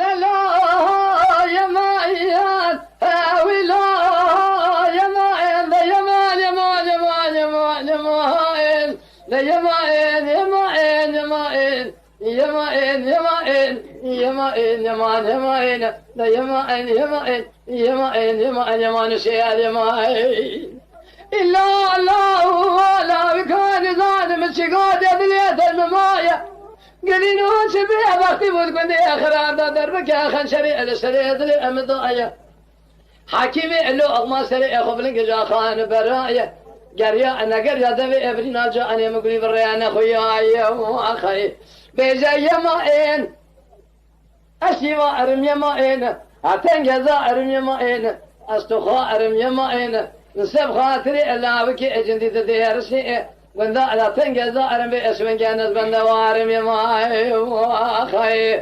لا يا مايان ولا يا مايان لا يا مان يا مان يا مان يا مان يا مان لا يا مان يا مان يا مان يا مان يا مان يا مان يا مان يا مان لا يا مان يا مان يا مان يا مان يا مان شيء يا مان إلا الله ولا بكون ظالم الشقاد يا بليت المماية قليل وشبيه بختي وتقول يا خراب دربك يا خن شريع الشريع ذي أمضايا حكيمي اللو أغما سريع خبلنك جا خان برايا قريا أنا قريا ذبي أبرينا جاءني مقلي بريانا خويا وأخي بيجا يمائين أشيوا أرم يمائين أتنجزا أرم يمائين أستخا أرم يمائين نسب خاطري ألا بكي أجندي تديرسي وندى لا تنجزا أرم باسم جانس بندوارم يمائين وأخي